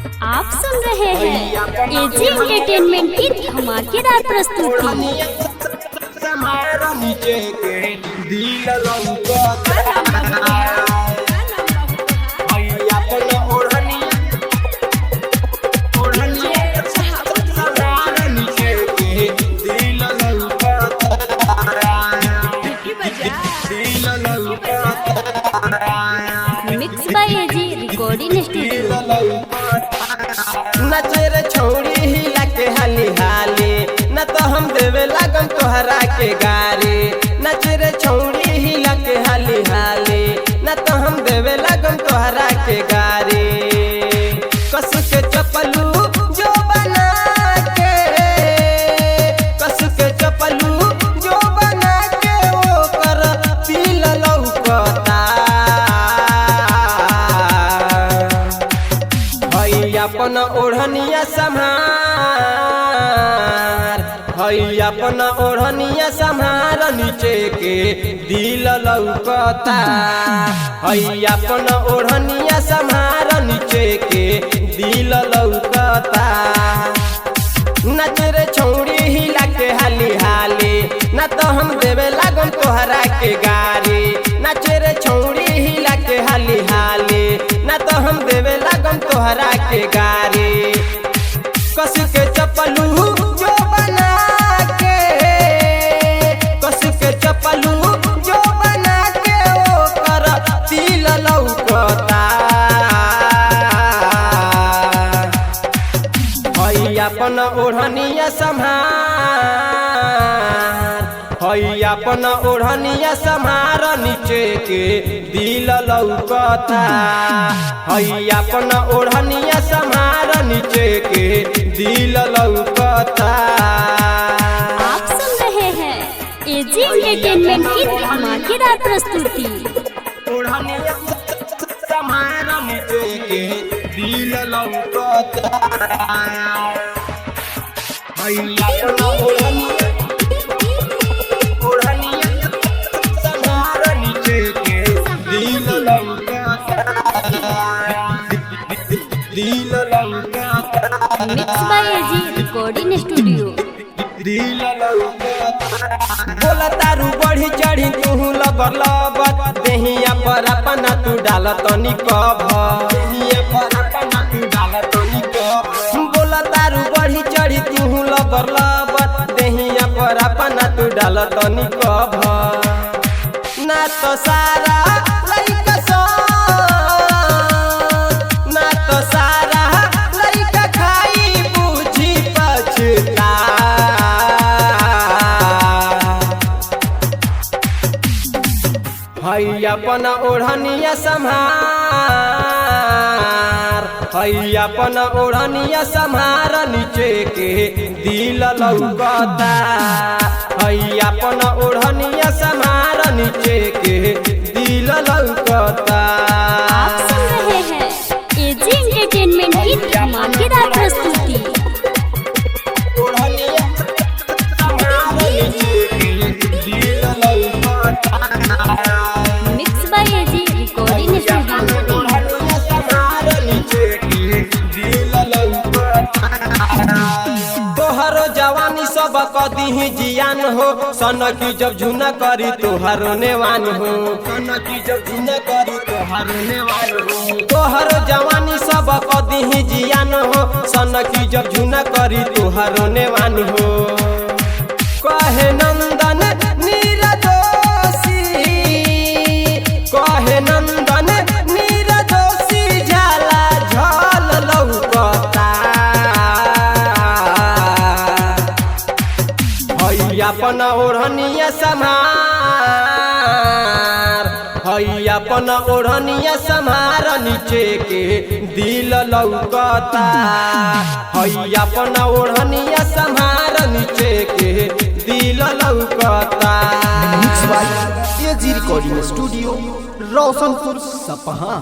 आप सुन रहे हैं एजी एंटरटेनमेंट की धमाकेदार प्रस्तुति। Mix by AG recording studio. नचे रे छौड़ी हिला के हाली हाली, न तो हम देवे लागम तोहरा के गारी। नचे रे छौड़ी हिला के हाली हाली, न तो हम देवे लागम तोहरा के गारी। कस के चपलू जो बना के, कस के चपलू जो बना के वो कर पील लौकता। अपन ओढ़निया संभार, हई अपन ओढ़निया संभार, नीचे के दिल लौकता। हई अपन ओढ़निया संभार, नीचे के दिल लौकता। नच रे छौड़ी हिला के हाली हाली, न तो हम देवे लागम तोहरा के गारी। नच रे छौड़ी हिला के हाली हाली, न तो हम देवे लागम तोहरा के गारी। कस के चपलू जो बना के, कस के चपलू जो बना के वो कर तिल लौकता। हई अपन ओढ़निया संभार, हई अपन ओढ़निया संभार, नीचे के दिल लौकता। हई अपन ओढ़निया संभार, नीचे के दिल लौकता। आप सुन रहे हैं एजी एंटरटेनमेंट की धमाकेदार प्रस्तुति। ओढ़निया संभार, नीचे के दिल लौकता। हई अपन ओढ़निया mix by AG recording studio. बोला तारू बढ़ी चढ़ी तू लबर लबर, देहिया पर अपना तू डाल तनी कभ, देहिया पर अपना तू डाल तनी कभ। बोला तारू बढ़ी चढ़ी तू लबर लबर, देहिया पर अपना तू डाल तनी कभ। ना तो सारा लइका सो, ना तो सारा लइका खाई बुझी पछता। हई अपन ओढ़निया संभार, हई अपन ओढ़निया संभार, नीचे के दिल लौकता। हई अपन ओढ़निया संभार, नीचे के दिल लौकता। आप सुन रहे हैं एजी एंटरटेनमेंट की धमाकेदार प्रस्तुति। ओढ़निया संभार, नीचे के दिल लौकता। Mix by AG recording studio. तोहरो जवानी सब कदी जियान हो, सन की जब झुना करी तोहरो नेवान हो, सन की जब झुना करी तोहरो नेवान हो। तोहरो जवानी सब कदी जियान हो, सन की जब झुना करी तोहरो नेवान हो। कहे नंदन नीरदोषी, कहे नंदन नीरदोषी, झाला झल लौकता। हई अपन ओढ़निया संभार, हई अपन ओढ़निया संभार, नीचे के दिल लौकता। हई अपन ओढ़निया संभार, नीचे के दिल लौकता। एजी रिकॉर्डिंग स्टूडियो, रोशनपुर सपहा।